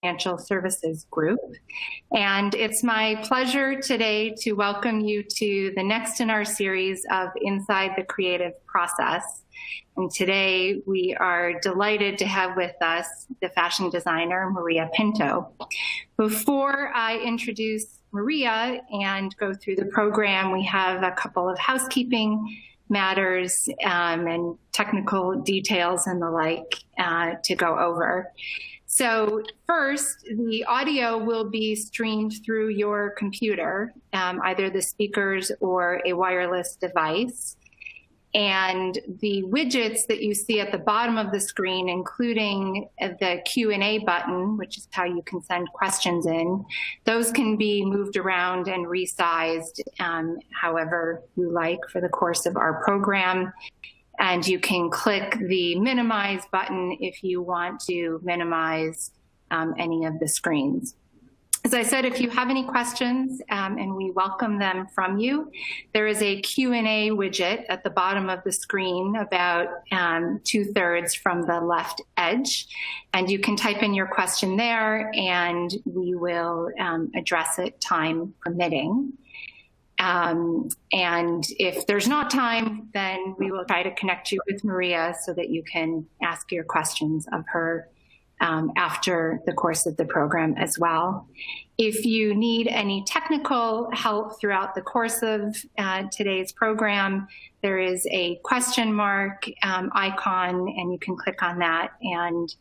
Financial Services Group. And it's my pleasure today to welcome you to the next in our series of Inside the Creative Process. And today we are delighted to have with us the fashion designer, Maria Pinto. Before I introduce Maria and go through the program, we have a couple of housekeeping matters and technical details and the like to go over. So first, the audio will be streamed through your computer, either the speakers or a wireless device. And the widgets that you see at the bottom of the screen, including the Q&A button, which is how you can send questions in, those can be moved around and resized however you like for the course of our program. And you can click the minimize button if you want to minimize any of the screens. As I said, if you have any questions, and we welcome them from you, there is a Q&A widget at the bottom of the screen about 2/3 from the left edge. And you can type in your question there and we will address it time permitting. And if there's not time, then we will try to connect you with Maria so that you can ask your questions of her after the course of the program as well. If you need any technical help throughout the course of today's program, there is a question mark icon, and you can click on that, and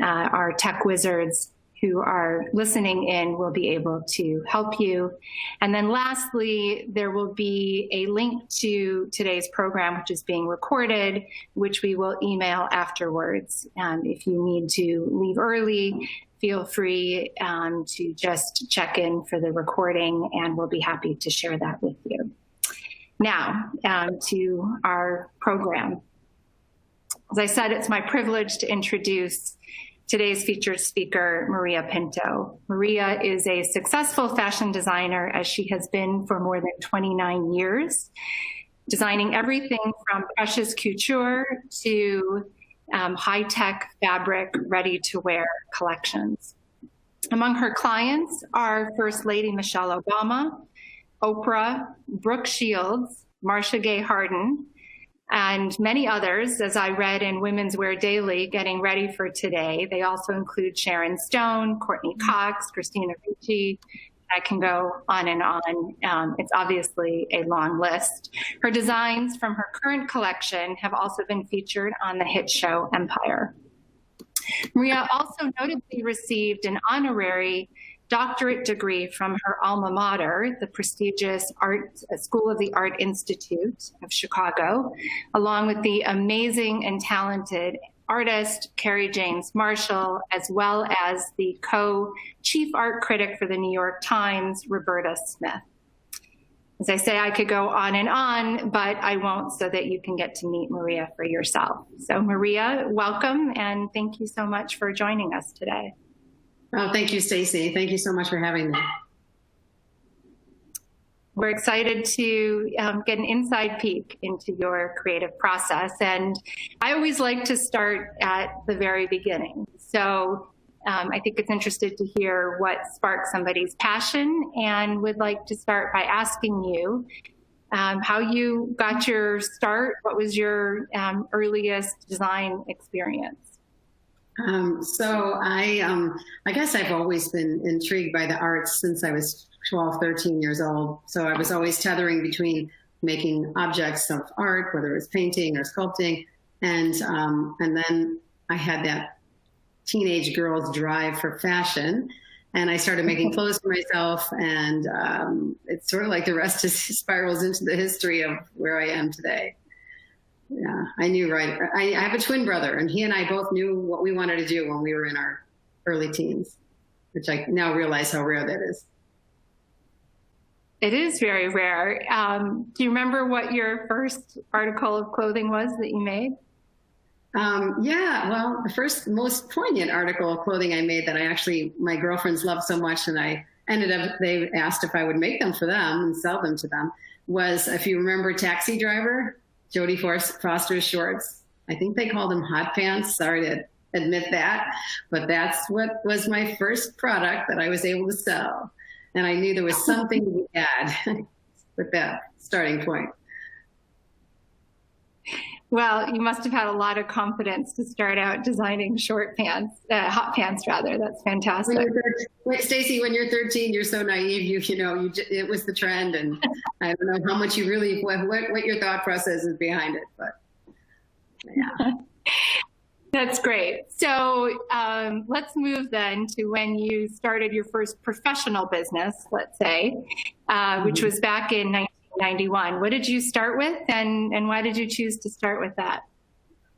our tech wizards who are listening in will be able to help you. And then lastly, there will be a link to today's program, which is being recorded, which we will email afterwards. If you need to leave early, feel free to just check in for the recording, and we'll be happy to share that with you. Now, to our program. As I said, it's my privilege to introduce today's featured speaker, Maria Pinto. Maria is a successful fashion designer, as she has been for more than 29 years, designing everything from precious couture to high-tech fabric, ready-to-wear collections. Among her clients are First Lady Michelle Obama, Oprah, Brooke Shields, Marcia Gay Harden, and many others, as I read in Women's Wear Daily, getting ready for today. They also include Sharon Stone, Courtney Cox, Christina Ricci. I can go on and on. It's obviously a long list. Her designs from her current collection have also been featured on the hit show Empire. Maria also notably received an honorary doctorate degree from her alma mater, the prestigious School of the Art Institute of Chicago, along with the amazing and talented artist Carrie James Marshall, as well as the co-chief art critic for the New York Times, Roberta Smith. As I say, I could go on and on, but I won't, so that you can get to meet Maria for yourself. So Maria, welcome, and thank you so much for joining us today. Oh, thank you, Stacie. Thank you so much for having me. We're excited to get an inside peek into your creative process. And I always like to start at the very beginning. So I think it's interested to hear what sparked somebody's passion, and would like to start by asking you how you got your start. What was your earliest design experience? So I guess I've always been intrigued by the arts since I was 12, 13 years old. So I was always tethering between making objects of art, whether it was painting or sculpting. And then I had that teenage girl's drive for fashion. And I started making clothes for myself. And it's sort of like the rest just spirals into the history of where I am today. Yeah, I knew right. I have a twin brother, and he and I both knew what we wanted to do when we were in our early teens, which I now realize how rare that is. It is very rare. Do you remember what your first article of clothing was that you made? Yeah, well, the first most poignant article of clothing I made that my girlfriends loved so much, and they asked if I would make them for them and sell them to them, was, if you remember Taxi Driver, Jodie Foster's shorts. I think they called them hot pants. Sorry to admit that, but that's what was my first product that I was able to sell. And I knew there was something to be had with that starting point. Well, you must have had a lot of confidence to start out designing short pants, hot pants rather. That's fantastic. Stacie, when you're 13, you're so naive. It was the trend, and I don't know how much you really, what your thought process is behind it, but yeah. That's great. So let's move then to when you started your first professional business, let's say, which was back in 1991. What did you start with, and why did you choose to start with that?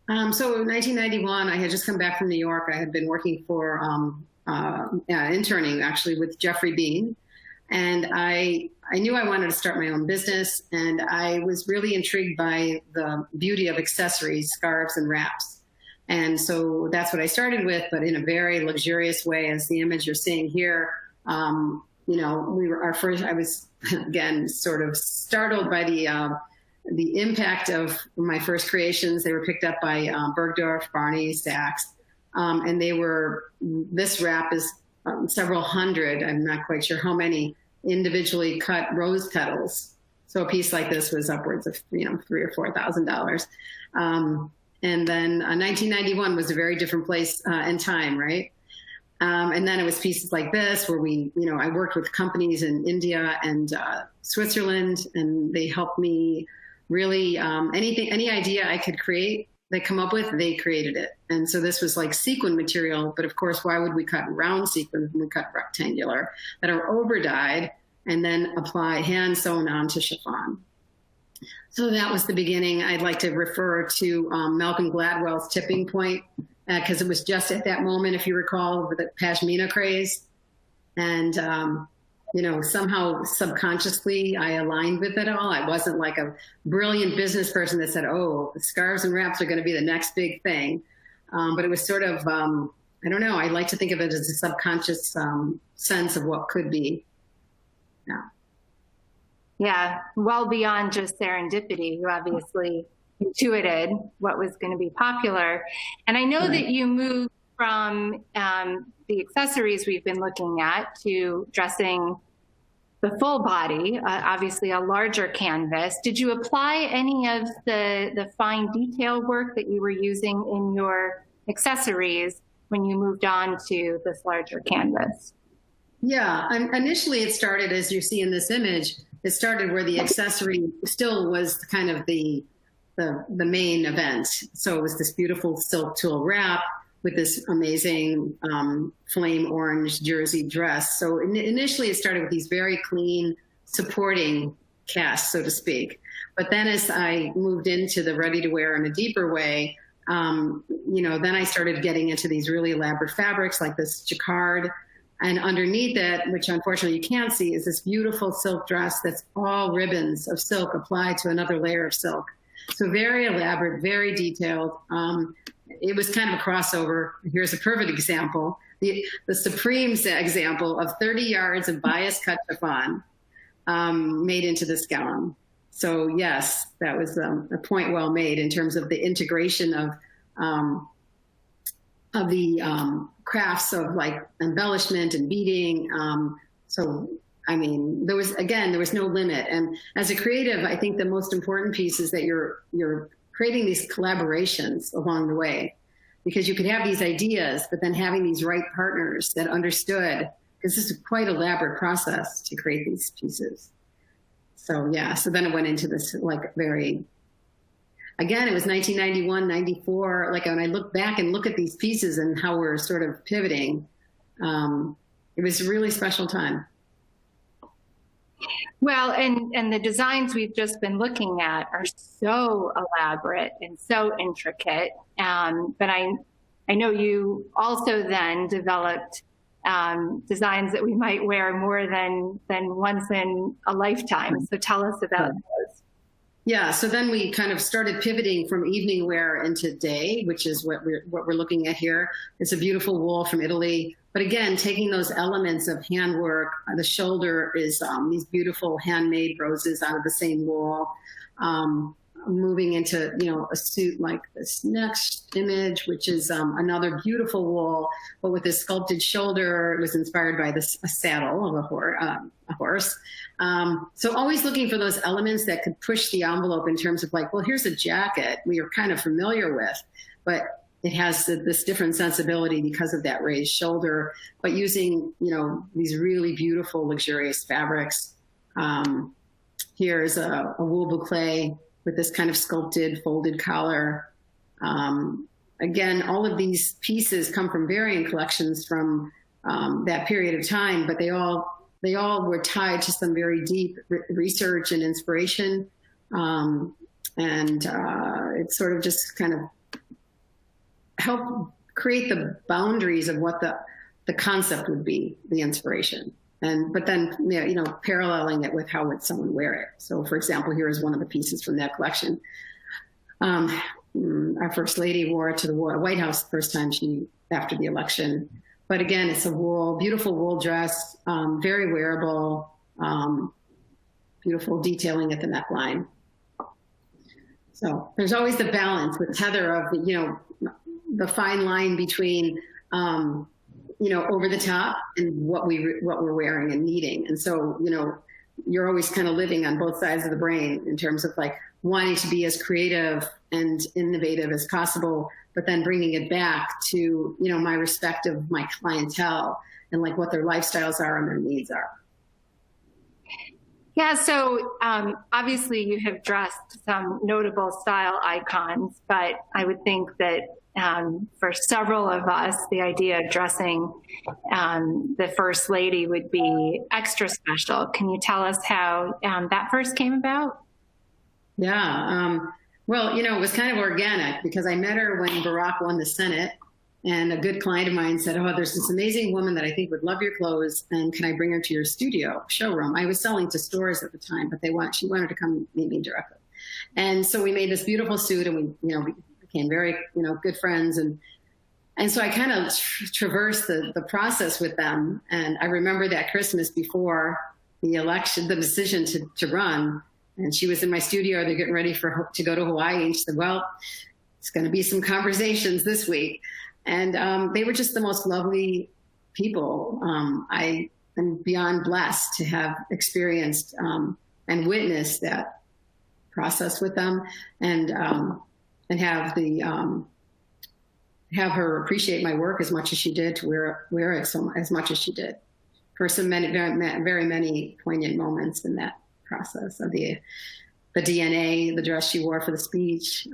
So in 1991, I had just come back from New York. I had been working for interning actually with Joffrey Bean, and I knew I wanted to start my own business, and I was really intrigued by the beauty of accessories, scarves, and wraps. And so that's what I started with, but in a very luxurious way, as the image you're seeing here. I was again sort of startled by the impact of my first creations. They were picked up by Bergdorf, Barney, Saks, and this wrap is several hundred, I'm not quite sure how many, individually cut rose petals. So a piece like this was upwards of $3,000 or $4,000. And then 1991 was a very different place and time, right? And then it was pieces like this where I worked with companies in India and Switzerland, and they helped me really, any idea I could create, they come up with, they created it. And so this was like sequin material, but of course, why would we cut round sequins when we cut rectangular that are over dyed and then apply hand sewn onto chiffon? So that was the beginning. I'd like to refer to Malcolm Gladwell's tipping point, because it was just at that moment, if you recall, with the pashmina craze. And, somehow subconsciously I aligned with it all. I wasn't like a brilliant business person that said, oh, the scarves and wraps are going to be the next big thing. But it was sort of, I don't know, I like to think of it as a subconscious sense of what could be. Yeah. Yeah, well beyond just serendipity. You obviously intuited what was going to be popular. And I know that you moved from the accessories we've been looking at to dressing the full body, obviously a larger canvas. Did you apply any of the fine detail work that you were using in your accessories when you moved on to this larger canvas? Yeah, initially it started, as you see in this image, it started where the accessory still was kind of the main event. So it was this beautiful silk tulle wrap with this amazing flame orange jersey dress. So initially it started with these very clean supporting casts, so to speak. But then as I moved into the ready to wear in a deeper way, then I started getting into these really elaborate fabrics like this jacquard. And underneath it, which unfortunately you can't see, is this beautiful silk dress that's all ribbons of silk applied to another layer of silk. So very elaborate, very detailed. It was kind of a crossover. Here's a perfect example. The supreme example of 30 yards of bias cut chiffon made into this gown. So yes, that was a point well made in terms of the integration of the crafts of like embellishment and beading. There was no limit. And as a creative, I think the most important piece is that you're creating these collaborations along the way, because you could have these ideas, but then having these right partners that understood, because this is quite elaborate process to create these pieces. So yeah, so then it went into this like very, again, it was 1991, 94. Like when I look back and look at these pieces and how we're sort of pivoting, it was a really special time. Well, and the designs we've just been looking at are so elaborate and so intricate. But I know you also then developed designs that we might wear more than once in a lifetime. So tell us about those. Yeah, so then we kind of started pivoting from evening wear into day, which is what we're looking at here. It's a beautiful wool from Italy. But again, taking those elements of handwork, the shoulder is these beautiful handmade roses out of the same wool. moving into, a suit like this next image, which is another beautiful wool, but with this sculpted shoulder. It was inspired by a saddle of a horse. So always looking for those elements that could push the envelope in terms of like, well, here's a jacket we are kind of familiar with, but it has this different sensibility because of that raised shoulder, but using, these really beautiful, luxurious fabrics. Here's a wool boucle with this kind of sculpted, folded collar. Again, all of these pieces come from varying collections from that period of time, but they all were tied to some very deep research and inspiration. It sort of just kind of helped create the boundaries of what the concept would be, the inspiration. But then, paralleling it with how would someone wear it. So, for example, here is one of the pieces from that collection. Our first lady wore it to the White House the first time after the election. But again, it's a beautiful wool dress, very wearable, beautiful detailing at the neckline. So there's always the balance with Heather of, the fine line between, over the top and what we're wearing and needing. And so, you're always kind of living on both sides of the brain in terms of like wanting to be as creative and innovative as possible, but then bringing it back to, my respect of my clientele and like what their lifestyles are and their needs are. Yeah, so obviously you have dressed some notable style icons, but I would think that for several of us, the idea of dressing the First Lady would be extra special. Can you tell us how that first came about? Yeah, well, it was kind of organic because I met her when Barack won the Senate, and a good client of mine said, "Oh, there's this amazing woman that I think would love your clothes, and can I bring her to your showroom?" I was selling to stores at the time, but she wanted to come meet me directly. And so we made this beautiful suit, and we became very, good friends. And so I kind of traversed the process with them. And I remember that Christmas before the election, the decision to run, and she was in my studio. They're getting ready to go to Hawaii. And she said, "Well, it's going to be some conversations this week." And they were just the most lovely people. I am beyond blessed to have experienced and witnessed that process with them, and have have her appreciate my work as much as she did, to wear it as much as she did, for some very many poignant moments in that process of the DNA, the dress she wore for the speech.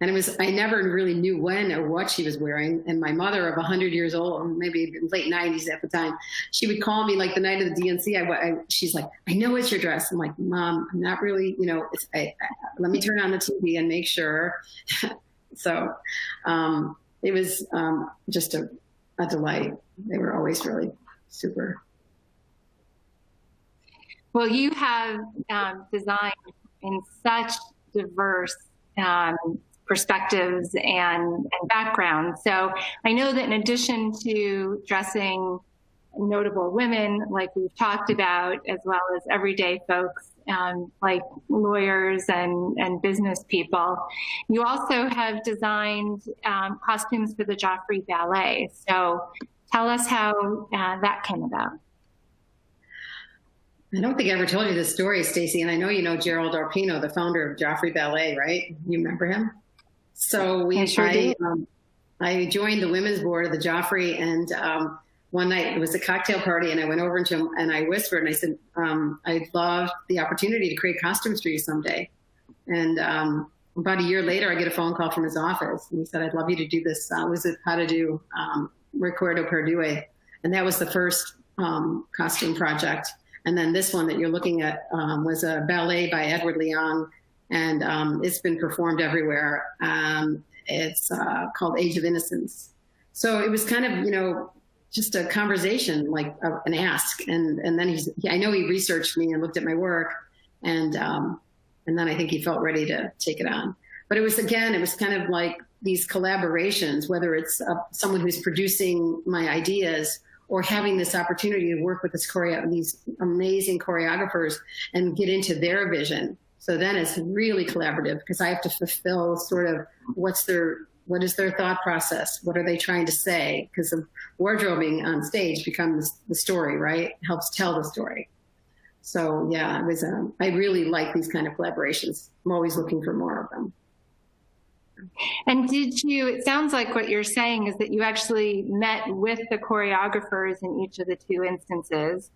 And I never really knew when or what she was wearing. And my mother of 100 years old, maybe late 90s at the time, she would call me like the night of the DNC. She's like, "I know it's your dress." I'm like, "Mom, I'm not really, let me turn on the TV and make sure." So it was just a delight. They were always really super. Well, you have designed in such diverse perspectives and backgrounds. So I know that in addition to dressing notable women, like we've talked about, as well as everyday folks, like lawyers and business people, you also have designed costumes for the Joffrey Ballet. So tell us how that came about. I don't think I ever told you this story, Stacie, and I know you know Gerald Arpino, the founder of Joffrey Ballet, right? You remember him? So I joined the women's board of the Joffrey, and one night it was a cocktail party, and I went over to him and I whispered and I said, "I'd love the opportunity to create costumes for you someday." And about a year later, I get a phone call from his office, and he said, "I'd love you to do this. Was it how to do Recuerdo Perdue?" And that was the first costume project. And then this one that you're looking at was a ballet by Edward Leong, and it's been performed everywhere. It's called Age of Innocence. So it was kind of, just a conversation, like an ask. And then I know he researched me and looked at my work, and then I think he felt ready to take it on. But it was kind of like these collaborations, whether it's someone who's producing my ideas or having this opportunity to work with these amazing choreographers and get into their vision. So then it's really collaborative because I have to fulfill sort of what is their thought process? What are they trying to say? Because the wardrobing on stage becomes the story, right? It helps tell the story. So yeah, I really like these kind of collaborations. I'm always looking for more of them. And it sounds like what you're saying is that you actually met with the choreographers in each of the two instances,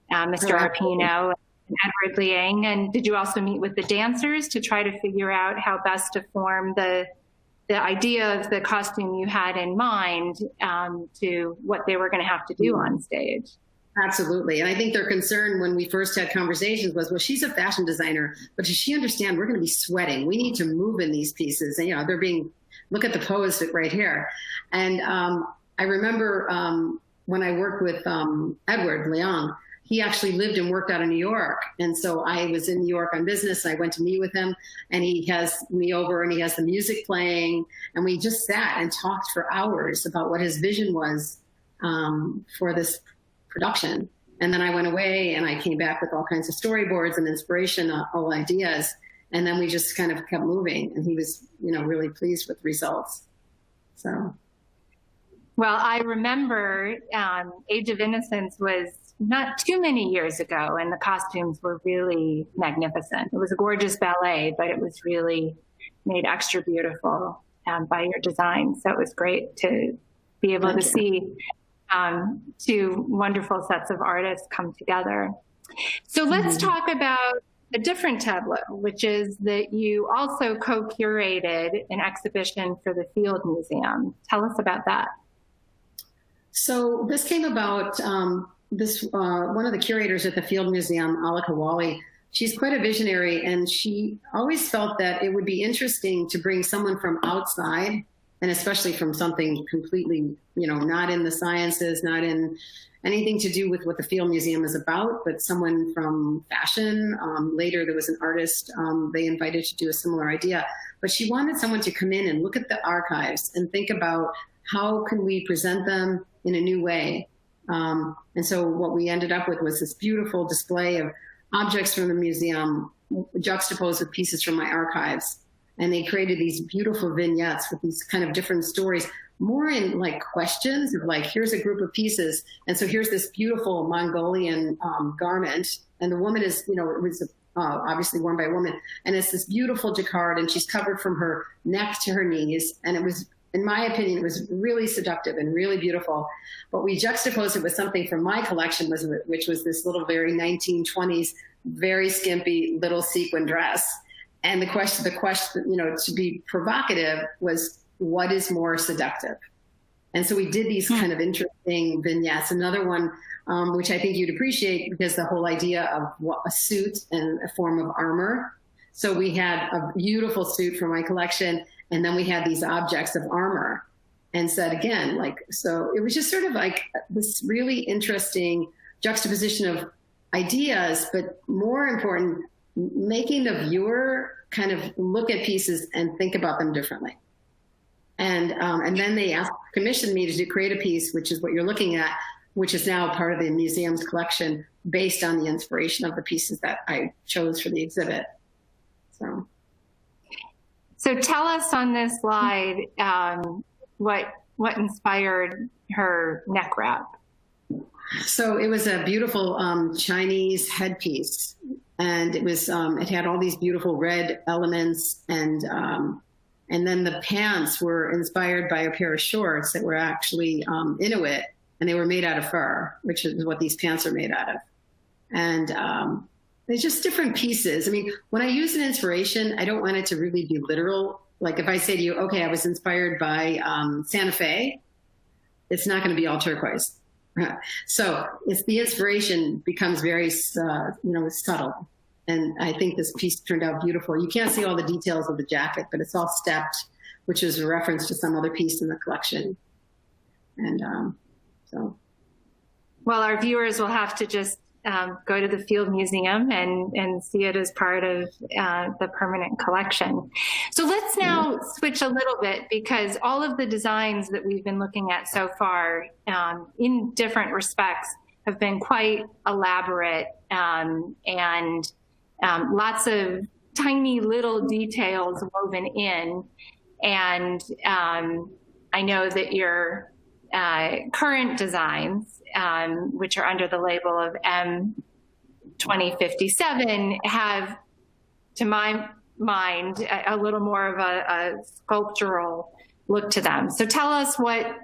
Mr. Arpino and Edward Leong. And did you also meet with the dancers to try to figure out how best to form the idea of the costume you had in mind to what they were going to have to do on stage? Absolutely. And I think their concern when we first had conversations was, well, she's a fashion designer, but does she understand we're going to be sweating? We need to move in these pieces. And, look at the pose right here. And I remember when I worked with Edward Leong, he actually lived and worked out of New York. And so I was in New York on business. And I went to meet with him, and he has me over and he has the music playing. And we just sat and talked for hours about what his vision was for this production. And then I went away and I came back with all kinds of storyboards and inspiration, all ideas. And then we just kind of kept moving, and he was, really pleased with the results. So. Well, I remember Age of Innocence was not too many years ago, and the costumes were really magnificent. It was a gorgeous ballet, but it was really made extra beautiful by your design. So it was great to be able to see two wonderful sets of artists come together. So let's talk about a different tableau, which is that you also co-curated an exhibition for the Field Museum. Tell us about that. So this came about, one of the curators at the Field Museum, Alika Wally, she's quite a visionary, and she always felt that it would be interesting to bring someone from outside, and especially from something completely, not in the sciences, not in anything to do with what the Field Museum is about, but someone from fashion. Later, there was an artist they invited to do a similar idea. But she wanted someone to come in and look at the archives and think about how can we present them in a new way. And so what we ended up with was this beautiful display of objects from the museum juxtaposed with pieces from my archives. And they created these beautiful vignettes with these kind of different stories, more in like questions of like, here's a group of pieces. And so here's this beautiful Mongolian garment. And the woman is, it was obviously worn by a woman. And it's this beautiful jacquard, and she's covered from her neck to her knees. And it was, in my opinion, it was really seductive and really beautiful. But we juxtaposed it with something from my collection, which was this little, very 1920s, very skimpy little sequin dress. And the question, to be provocative was, what is more seductive? And so we did these kind of interesting vignettes. Another one, which I think you'd appreciate, because the whole idea of a suit and a form of armor. So we had a beautiful suit from my collection, and then we had these objects of armor. And said again, so it was just sort of like this really interesting juxtaposition of ideas, but more important, making the viewer kind of look at pieces and think about them differently. And then they commissioned me to create a piece, which is what you're looking at, which is now part of the museum's collection based on the inspiration of the pieces that I chose for the exhibit. So tell us on this slide what inspired her neck wrap. So it was a beautiful Chinese headpiece, and it was it had all these beautiful red elements, and then the pants were inspired by a pair of shorts that were actually Inuit, and they were made out of fur, which is what these pants are made out of. And they're just different pieces. I mean, when I use an inspiration, I don't want it to really be literal. Like if I say to you, okay, I was inspired by Santa Fe, it's not going to be all turquoise. So it's the inspiration becomes very, subtle. And I think this piece turned out beautiful. You can't see all the details of the jacket, but it's all stepped, which is a reference to some other piece in the collection. And so. Well, our viewers will have to just go to the Field Museum and see it as part of the permanent collection. So let's now switch a little bit, because all of the designs that we've been looking at so far in different respects have been quite elaborate and lots of tiny little details woven in. And I know that your current designs, which are under the label of M2057, have, to my mind, a little more of a sculptural look to them. So tell us what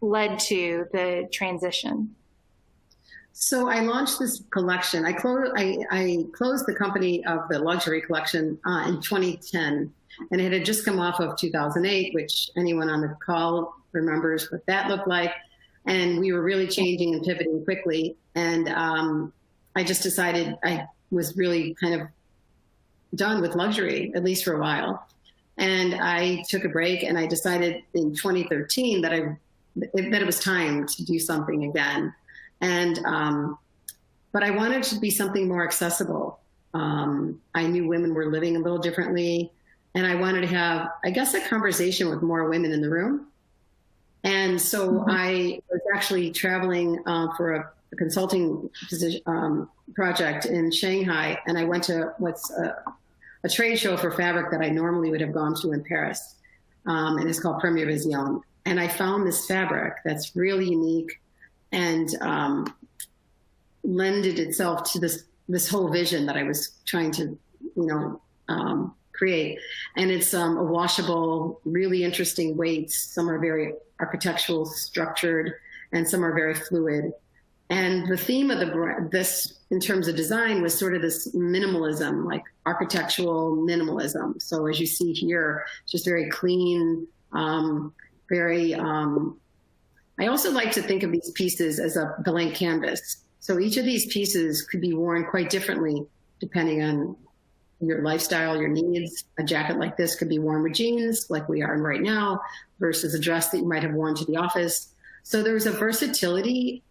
led to the transition. So I launched this collection. I closed the company of the luxury collection in 2010, and it had just come off of 2008, which anyone on the call remembers what that looked like. And we were really changing and pivoting quickly. And I just decided I was really kind of done with luxury, at least for a while. And I took a break, and I decided in 2013 that it was time to do something again. And, but I wanted it to be something more accessible. I knew women were living a little differently, and I wanted to have, I guess, a conversation with more women in the room. And so I was actually traveling for a consulting project in Shanghai, and I went to what's a trade show for fabric that I normally would have gone to in Paris, and it's called Première Vision. And I found this fabric that's really unique and lended itself to this whole vision that I was trying to, create. And it's a washable, really interesting weights. Some are very architectural structured, and some are very fluid. And the theme of this, in terms of design, was sort of this minimalism, like architectural minimalism. So as you see here, just very clean, very. I also like to think of these pieces as a blank canvas. So each of these pieces could be worn quite differently depending on your lifestyle, your needs. A jacket like this could be worn with jeans, like we are in right now, versus a dress that you might have worn to the office. So there's a versatility.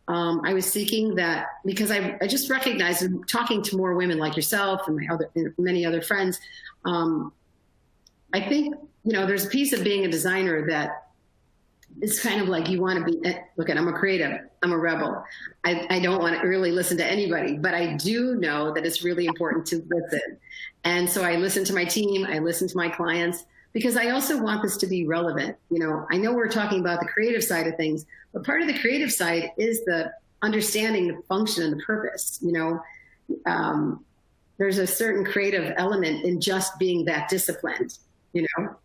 I was seeking that because I just recognized, talking to more women like yourself and many other friends, I think, there's a piece of being a designer that it's kind of like you want to be, look, I'm a creative, I'm a rebel. I don't want to really listen to anybody, but I do know that it's really important to listen. And so I listen to my team, I listen to my clients, because I also want this to be relevant. I know we're talking about the creative side of things, but part of the creative side is the understanding the function and the purpose. There's a certain creative element in just being that disciplined,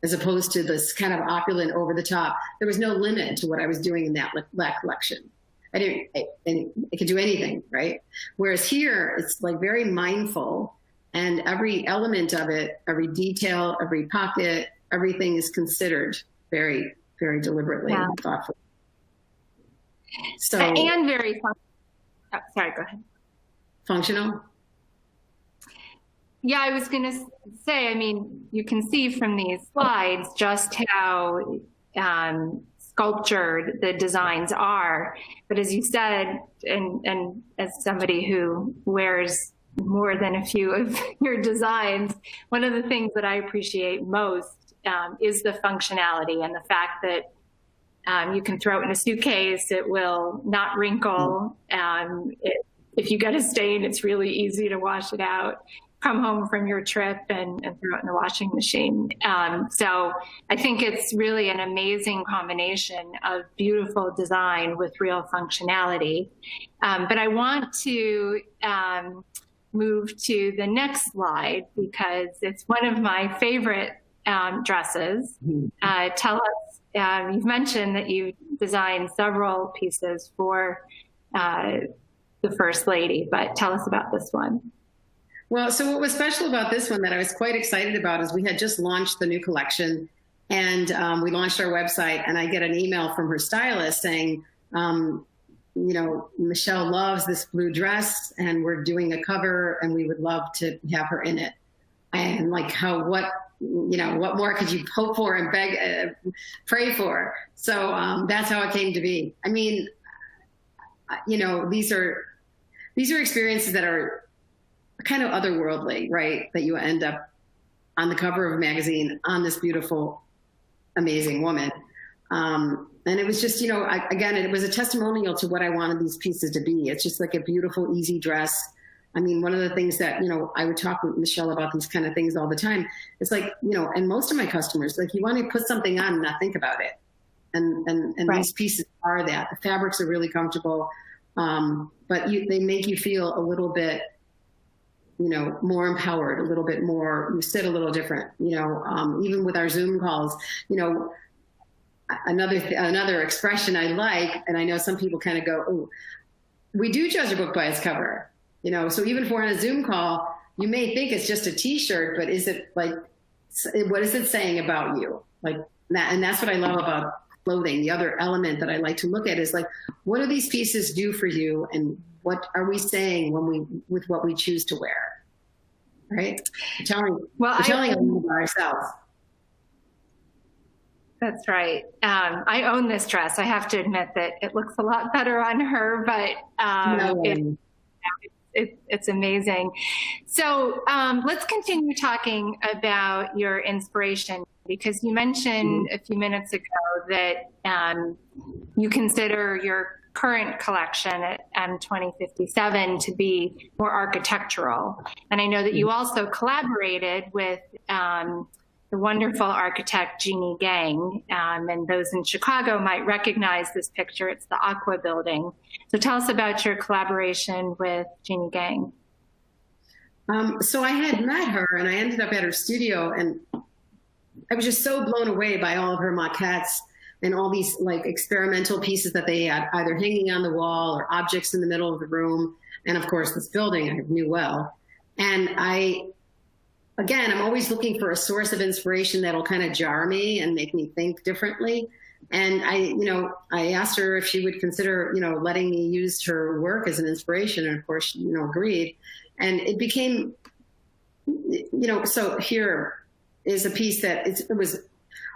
as opposed to this kind of opulent over the top. There was no limit to what I was doing in that collection. I could do anything, right? Whereas here, it's like very mindful, and every element of it, every detail, every pocket, everything is considered very, very deliberately and thoughtfully. So, and very sorry, go ahead. Functional? Yeah, I was going to say, you can see from these slides just how sculptured the designs are. But as you said, and as somebody who wears more than a few of your designs, one of the things that I appreciate most is the functionality and the fact that you can throw it in a suitcase, it will not wrinkle. If you get a stain, it's really easy to wash it out. Come home from your trip and throw it in the washing machine. So I think it's really an amazing combination of beautiful design with real functionality. But I want to move to the next slide because it's one of my favorite dresses. Tell us, you've mentioned that you designed several pieces for the First Lady, but tell us about this one. Well, so what was special about this one that I was quite excited about is we had just launched the new collection, and we launched our website, and I get an email from her stylist saying, Michelle loves this blue dress and we're doing a cover and we would love to have her in it. And like what more could you hope for and beg, pray for? So that's how it came to be. These are experiences that are kind of otherworldly, right? That you end up on the cover of a magazine on this beautiful, amazing woman. And it was just, again, it was a testimonial to what I wanted these pieces to be. It's just like a beautiful, easy dress. I mean, one of the things that, I would talk with Michelle about these kind of things all the time. It's like, and most of my customers, like, you want to put something on and not think about it. And Right. These pieces are that. The fabrics are really comfortable, but they make you feel a little bit, more empowered, a little bit more, you sit a little different, even with our Zoom calls, another expression I like, and I know some people kind of go, oh, we do judge a book by its cover, so even if we're on a Zoom call, you may think it's just a t-shirt, but is it like, what is it saying about you? Like that. And that's what I love about clothing. The other element that I like to look at is like, what do these pieces do for you? And what are we saying with what we choose to wear? Right? We're telling them about ourselves. That's right. I own this dress. I have to admit that it looks a lot better on her, but it's amazing. So let's continue talking about your inspiration, because you mentioned a few minutes ago that you consider your current collection at M2057 to be more architectural. And I know that you also collaborated with the wonderful architect Jeannie Gang, and those in Chicago might recognize this picture. It's the Aqua Building. So tell us about your collaboration with Jeannie Gang. So I had met her, and I ended up at her studio, and I was just so blown away by all of her maquettes and all these like experimental pieces that they had either hanging on the wall or objects in the middle of the room. And of course, this building I knew well. And I'm always looking for a source of inspiration that'll kind of jar me and make me think differently. And I asked her if she would consider, letting me use her work as an inspiration. And of course, she, agreed. And it became, so here is a piece that it was,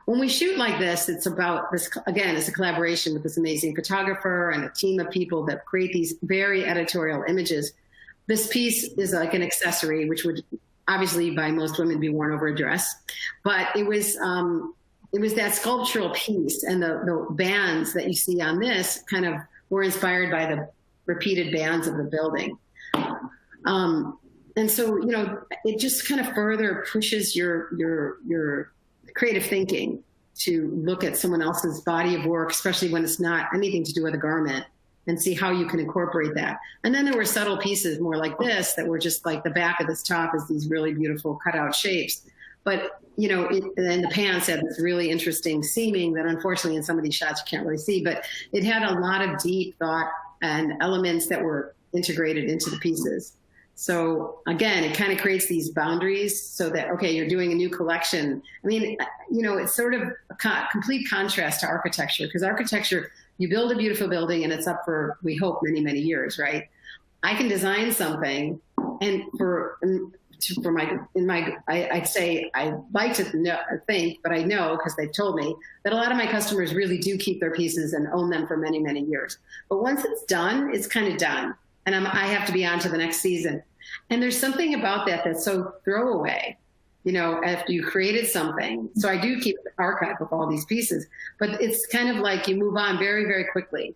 when we shoot like this, it's about this, again, it's a collaboration with this amazing photographer and a team of people that create these very editorial images. This piece is like an accessory, which would obviously by most women be worn over a dress, but it was that sculptural piece, and the bands that you see on this kind of were inspired by the repeated bands of the building. And so, it just kind of further pushes your creative thinking to look at someone else's body of work, especially when it's not anything to do with a garment, and see how you can incorporate that. And then there were subtle pieces more like this that were just like the back of this top is these really beautiful cutout shapes. But, and the pants had this really interesting seaming that unfortunately in some of these shots you can't really see, but it had a lot of deep thought and elements that were integrated into the pieces. So again, it kind of creates these boundaries so that, okay, you're doing a new collection. I mean, it's sort of a complete contrast to architecture, because architecture, you build a beautiful building and it's up for, we hope, many, many years, right? I can design something, and I'd say I like to think, but I know because they've told me that a lot of my customers really do keep their pieces and own them for many, many years. But once it's done, it's kind of done. And I have to be on to the next season. And there's something about that that's so throwaway, after you created something. So I do keep an archive of all these pieces, but it's kind of like you move on very, very quickly.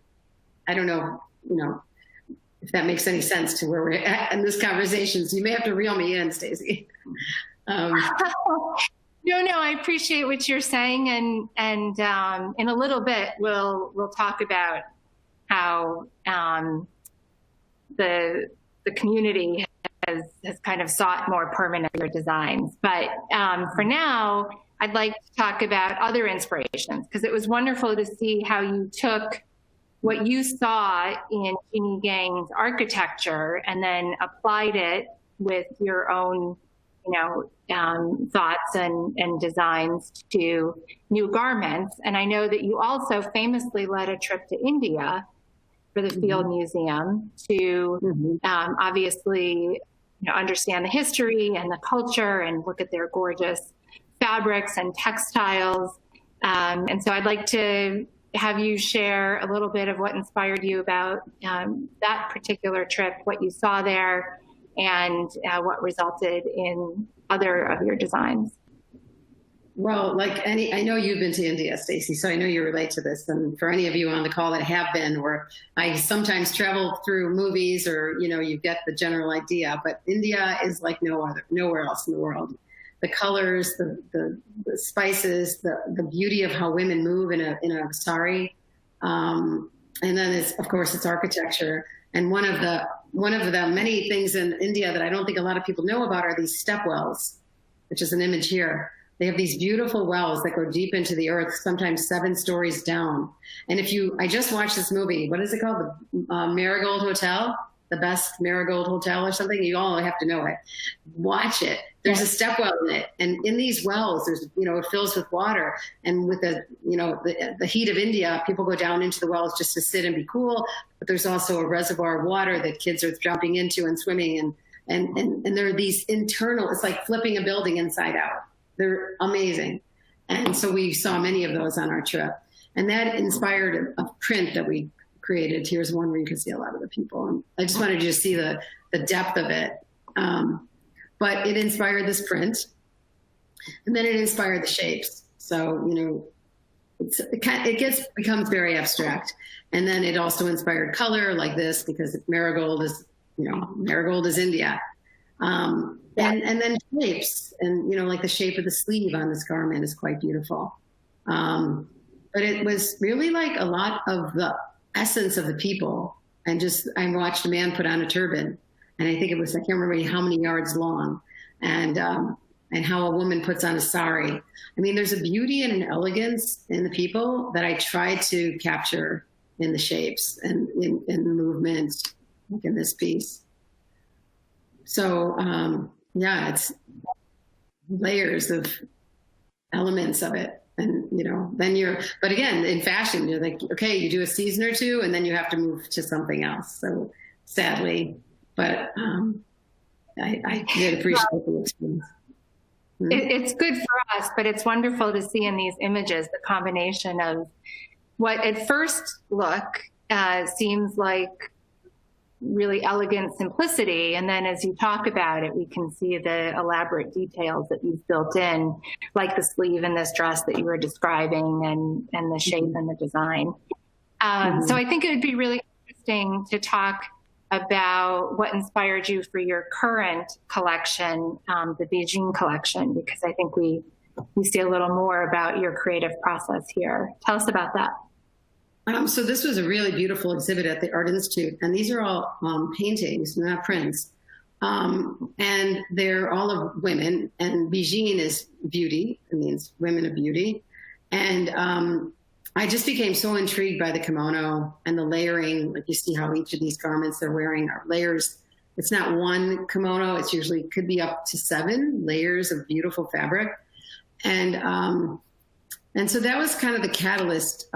I don't know, if that makes any sense to where we're at in this conversation. So you may have to reel me in, Stacie. No, I appreciate what you're saying. And in a little bit, we'll talk about how the community has kind of sought more permanent designs. But for now, I'd like to talk about other inspirations, because it was wonderful to see how you took what you saw in Jeannie Gang's architecture and then applied it with your own, thoughts and designs to new garments. And I know that you also famously led a trip to India for the Field Museum to obviously understand the history and the culture and look at their gorgeous fabrics and textiles. And so I'd like to have you share a little bit of what inspired you about that particular trip, what you saw there, and what resulted in other of your designs. Well, I know you've been to India, Stacie, so I know you relate to this. And for any of you on the call that have been, or I sometimes travel through movies, or you get the general idea. But India is like nowhere else in the world. The colors, the spices, the beauty of how women move in a sari, and then of course it's architecture. And one of the many things in India that I don't think a lot of people know about are these step wells, which is an image here. They have these beautiful wells that go deep into the earth, sometimes 7 stories down. And I just watched this movie. What is it called? The Marigold Hotel, the best Marigold Hotel or something. You all have to know it. Watch it. There's a step well in it. And in these wells, there's, it fills with water. And with the heat of India, people go down into the wells just to sit and be cool. But there's also a reservoir of water that kids are jumping into and swimming. And there are these internal, it's like flipping a building inside out. They're amazing. And so we saw many of those on our trip. And that inspired a print that we created. Here's one where you can see a lot of the people. And I just wanted you to see the depth of it. But it inspired this print. And then it inspired the shapes. So, it becomes very abstract. And then it also inspired color like this, because marigold is India. And then shapes, and like the shape of the sleeve on this garment is quite beautiful. But it was really like a lot of the essence of the people. And I watched a man put on a turban, and I think I can't remember how many yards long, and how a woman puts on a sari. I mean, there's a beauty and an elegance in the people that I tried to capture in the shapes and in the movement, like in this piece. So, it's layers of elements of it. And, but again, in fashion, you're like, okay, you do a season or two, and then you have to move to something else. So sadly, but I did appreciate the experience. It's good for us, but it's wonderful to see in these images the combination of what at first look seems like really elegant simplicity. And then as you talk about it, we can see the elaborate details that you've built in, like the sleeve in this dress that you were describing, and the shape and the design. So I think it would be really interesting to talk about what inspired you for your current collection, the Beijing Collection, because I think we see a little more about your creative process here. Tell us about that. So this was a really beautiful exhibit at the Art Institute, and these are all paintings, not prints. And they're all of women, and Beijing is beauty. It means women of beauty. And I just became so intrigued by the kimono and the layering. Like, you see how each of these garments they're wearing are layers. It's not one kimono. It's usually could be up to 7 layers of beautiful fabric. And so that was kind of the catalyst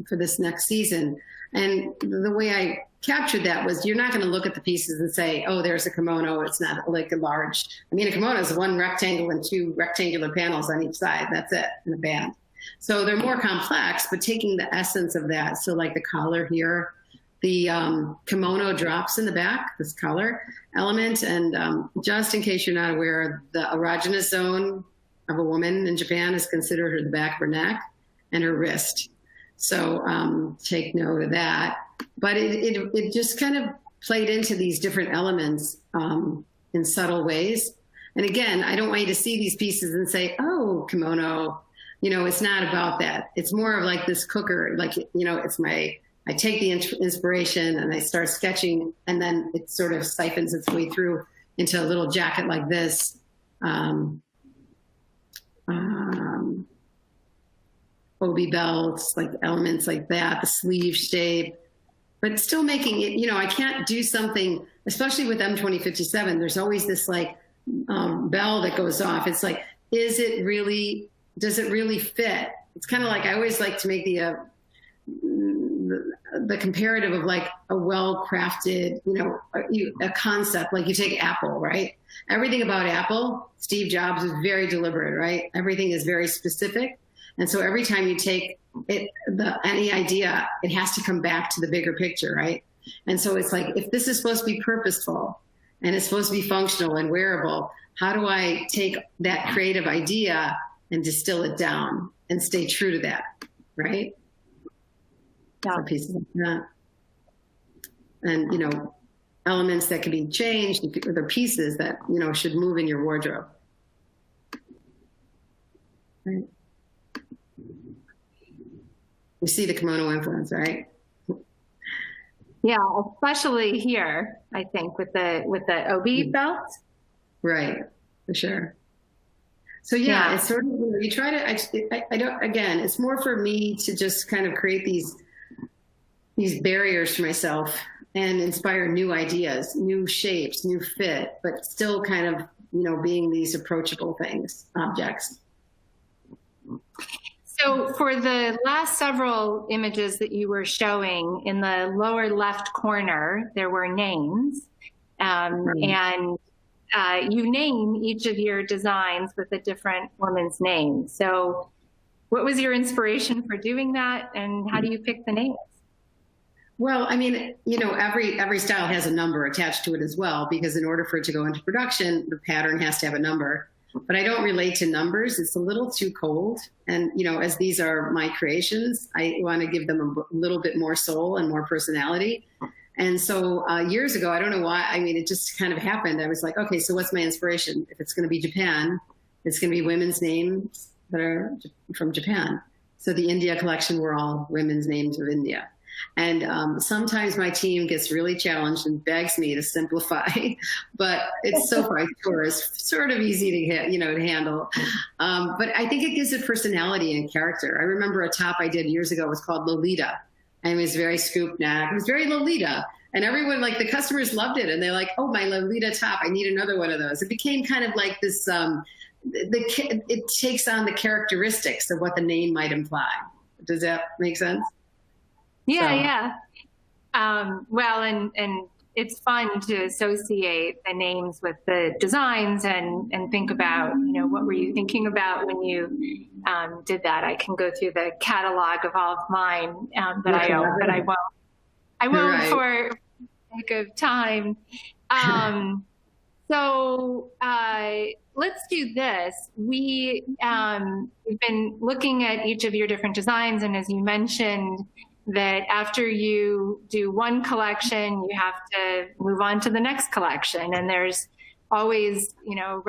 for this next season. And the way I captured that was, you're not going to look at the pieces and say, oh, there's a kimono. It's not like a large, a kimono is 1 rectangle and 2 rectangular panels on each side. That's it in a band. So they're more complex, but taking the essence of that. So like the collar here, the kimono drops in the back, this collar element. And just in case you're not aware, the erogenous zone of a woman in Japan is considered the back of her neck and her wrist. So take note of that. But it just kind of played into these different elements in subtle ways. And again, I don't want you to see these pieces and say, oh, kimono, it's not about that. It's more of like this cooker, like, I take the inspiration and I start sketching, and then it sort of siphons its way through into a little jacket like this. Obi belts, like elements like that, the sleeve shape, but still making it, I can't do something, especially with M2057, there's always this like bell that goes off. It's like, does it really fit? It's kind of like, I always like to make the comparative of like a well-crafted, a concept, like you take Apple, right? Everything about Apple, Steve Jobs is very deliberate, right? Everything is very specific. And so every time you take any idea, it has to come back to the bigger picture, right? And so it's like, if this is supposed to be purposeful and it's supposed to be functional and wearable, how do I take that creative idea and distill it down and stay true to that, right? Yeah. So pieces like that. And, you know, elements that can be changed, or the pieces that, you know, should move in your wardrobe. Right. We see the kimono influence, right? Yeah, especially here, I think, with the obi belt. Right, for sure. So yeah, it's sort of, you try to, I don't, again, it's more for me to just kind of create these barriers for myself and inspire new ideas, new shapes, new fit, but still kind of, you know, being these approachable things, objects. So for the last several images that you were showing, in the lower left corner, there were names. And you name each of your designs with a different woman's name. So what was your inspiration for doing that, and how do you pick the names? Well, I mean, you know, every style has a number attached to it as well, because in order for it to go into production, the pattern has to have a number. But I don't relate to numbers. It's a little too cold. And, you know, as these are my creations, I want to give them a little bit more soul and more personality. And so years ago, I don't know why, I mean, it just kind of happened. I was like, okay, so what's my inspiration? If it's going to be Japan, it's going to be women's names that are from Japan. So the India collection were all women's names of India. And sometimes my team gets really challenged and begs me to simplify, but it's so far it's sort of easy to to handle. But I think it gives it personality and character. I remember a top I did years ago was called Lolita, and it was very scoop neck. It was very Lolita, and everyone, like the customers, loved it, and they're like, "Oh, my Lolita top! I need another one of those." It became kind of like this. It takes on the characteristics of what the name might imply. Does that make sense? Yeah. Well, and it's fun to associate the names with the designs and think about, you know, what were you thinking about when you did that? I can go through the catalog of all of mine that I own, but I won't right. for sake of time. So let's do this. We've been looking at each of your different designs, and as you mentioned, that after you do one collection, you have to move on to the next collection. And there's always, you know,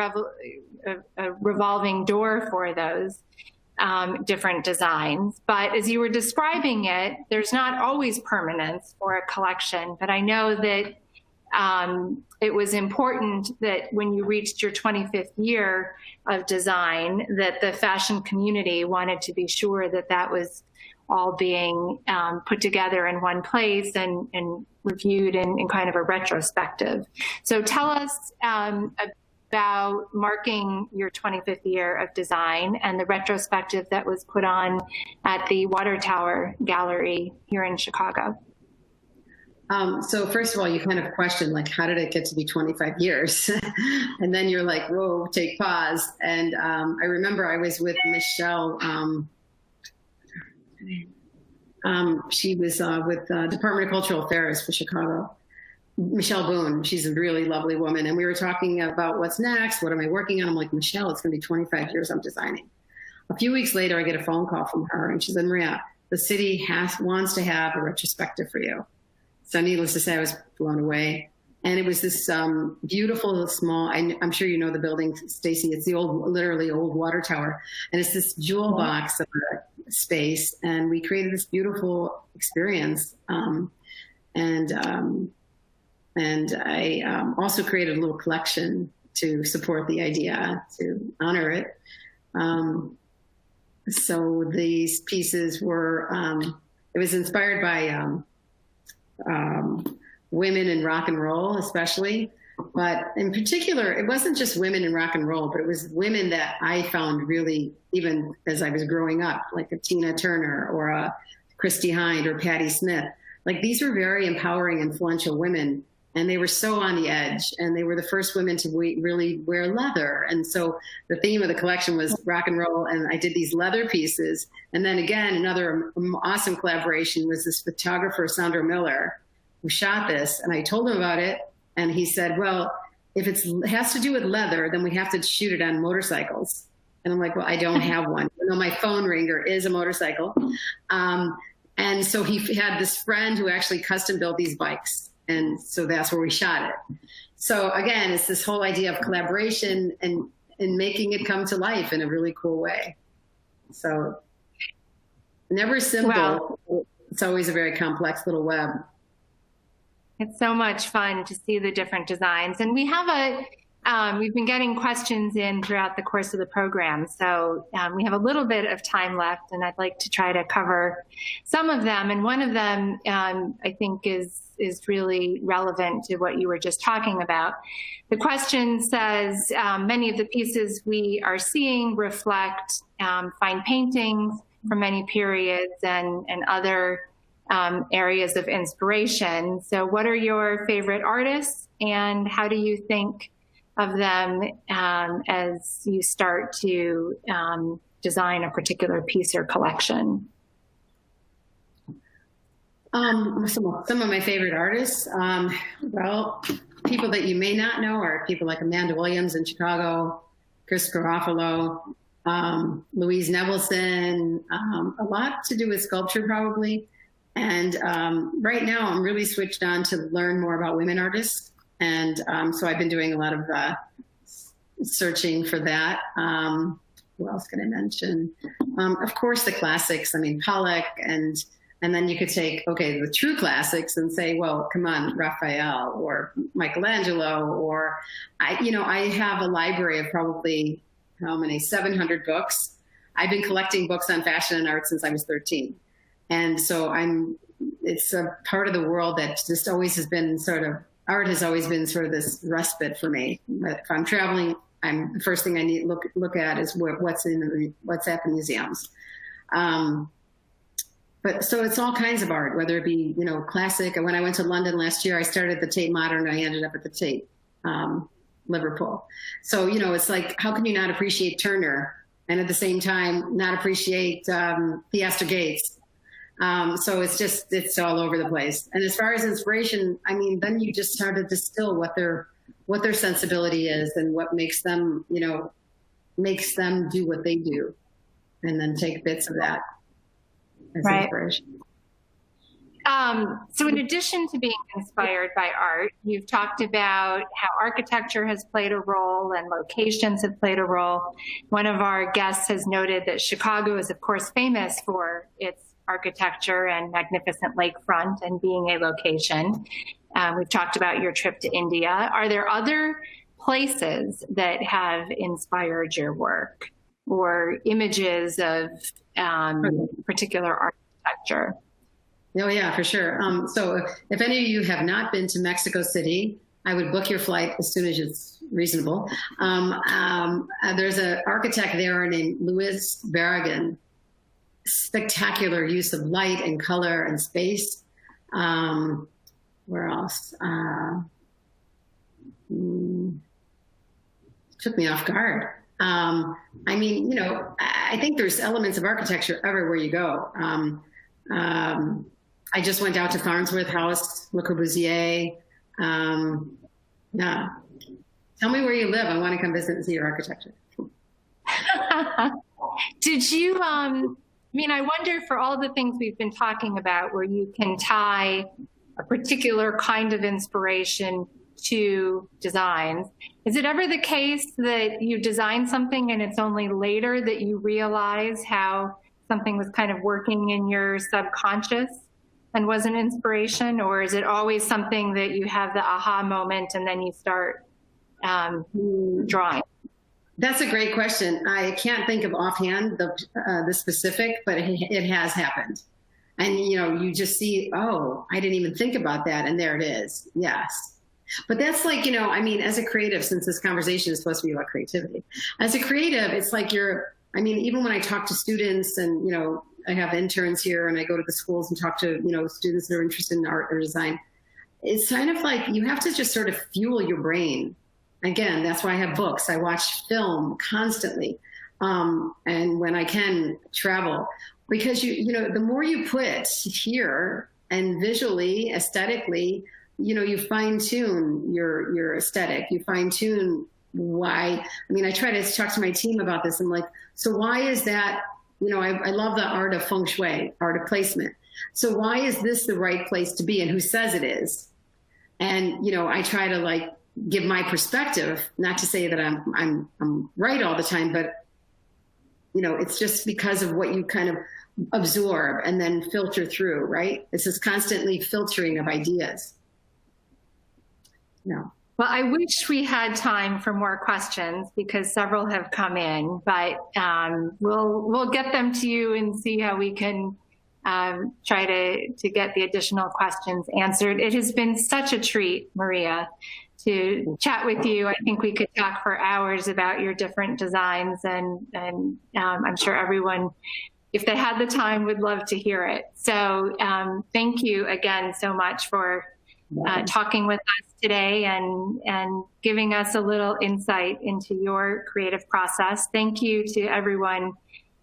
a revolving door for those different designs. But as you were describing it, there's not always permanence for a collection. But I know that it was important that when you reached your 25th year of design, that the fashion community wanted to be sure that that was all being put together in one place and reviewed in kind of a retrospective. So tell us about marking your 25th year of design and the retrospective that was put on at the Water Tower Gallery here in Chicago. So first of all, you kind of question, like, how did it get to be 25 years? And then you're like, whoa, take pause. And I remember I was with Michelle. She was with Department of Cultural Affairs for Chicago. Michelle Boone, she's a really lovely woman. And we were talking about what's next, what am I working on? I'm like, Michelle, it's gonna be 25 years I'm designing. A few weeks later, I get a phone call from her and she said, Maria, the city wants to have a retrospective for you. So needless to say, I was blown away. And it was this beautiful, small, I'm sure you know the building, Stacie, it's the literally old water tower. And it's this jewel box of a space. And we created this beautiful experience. And I also created a little collection to support the idea, to honor it. So these pieces were, it was inspired by women in rock and roll, especially. But in particular, it wasn't just women in rock and roll, but it was women that I found really, even as I was growing up, like a Tina Turner or a Christy Hind or Patti Smith. Like, these were very empowering, influential women, and they were so on the edge, and they were the first women to really wear leather. And so the theme of the collection was rock and roll, and I did these leather pieces. And then again, another awesome collaboration was this photographer, Sandro Miller, who shot this, and I told him about it, and he said, well, if it has to do with leather, then we have to shoot it on motorcycles. And I'm like, well, I don't have one. You know, my phone ringer is a motorcycle. And so he had this friend who actually custom built these bikes. And so that's where we shot it. So again, it's this whole idea of collaboration and making it come to life in a really cool way. So never simple. Wow. It's always a very complex little web. It's so much fun to see the different designs. And we have we've been getting questions in throughout the course of the program. So we have a little bit of time left, and I'd like to try to cover some of them. And one of them I think is really relevant to what you were just talking about. The question says, many of the pieces we are seeing reflect fine paintings from many periods and other areas of inspiration. So what are your favorite artists, and how do you think of them as you start to design a particular piece or collection? Some of my favorite artists, well, people that you may not know are people like Amanda Williams in Chicago, Chris Garofalo, Louise Nevelson, a lot to do with sculpture probably. And right now I'm really switched on to learn more about women artists. And so I've been doing a lot of searching for that. Who else can I mention? Of course, the classics. I mean, Pollock, and then you could take, okay, the true classics and say, well, come on, Raphael or Michelangelo, or I have a library of probably, 700 books. I've been collecting books on fashion and art since I was 13. And so it's a part of the world that just always has been art has always been sort of this respite for me. But if I'm traveling, the first thing I need to look at is what's at the museums. But so it's all kinds of art, whether it be, classic. When I went to London last year, I started at the Tate Modern. I ended up at the Tate, Liverpool. So, it's like, how can you not appreciate Turner and at the same time not appreciate Theaster Gates? So it's all over the place. And as far as inspiration, I mean, then you just start to distill what their sensibility is and what makes them do what they do, and then take bits of that as inspiration. So in addition to being inspired by art, you've talked about how architecture has played a role and locations have played a role. One of our guests has noted that Chicago is, of course, famous for its architecture and magnificent lakefront and being a location. We've talked about your trip to India. Are there other places that have inspired your work or images of particular architecture? Oh, yeah, for sure. So if any of you have not been to Mexico City, I would book your flight as soon as it's reasonable. There's an architect there named Luis Barragan. Spectacular use of light and color and space. Where else? Took me off guard. I mean, I think there's elements of architecture everywhere you go. I just went out to Farnsworth House, Le Corbusier. Yeah. Tell me where you live. I want to come visit and see your architecture. Did you, I wonder, for all the things we've been talking about where you can tie a particular kind of inspiration to designs, is it ever the case that you design something and it's only later that you realize how something was kind of working in your subconscious and was an inspiration? Or is it always something that you have the aha moment and then you start drawing? That's a great question. I can't think of offhand the specific, but it has happened. And, you just see, oh, I didn't even think about that. And there it is. Yes. But that's like, as a creative, since this conversation is supposed to be about creativity, as a creative, it's like even when I talk to students and, I have interns here and I go to the schools and talk to, students that are interested in art or design, it's kind of like you have to just sort of fuel your brain. Again, that's why I have books. I watch film constantly. And when I can, travel. Because, the more you put here and visually, aesthetically, you fine tune your aesthetic. You fine tune why, I mean, I try to talk to my team about this. I'm like, so why is that, you know, I love the art of feng shui, art of placement. So why is this the right place to be, and who says it is? And, you know, I try to like give my perspective, not to say that I'm right all the time, but, you know, it's just because of what you kind of absorb and then filter through, right? It's this constantly filtering of ideas. No. Well, I wish we had time for more questions because several have come in, but we'll get them to you and see how we can try to get the additional questions answered. It has been such a treat, Maria, to chat with you. I think we could talk for hours about your different designs, and I'm sure everyone, if they had the time, would love to hear it. So thank you again so much for talking with us today and giving us a little insight into your creative process. Thank you to everyone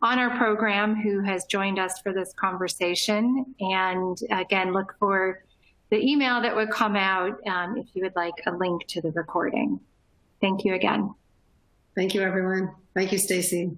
on our program who has joined us for this conversation. And again, look for the email that would come out if you would like a link to the recording. Thank you again. Thank you, everyone. Thank you, Stacie.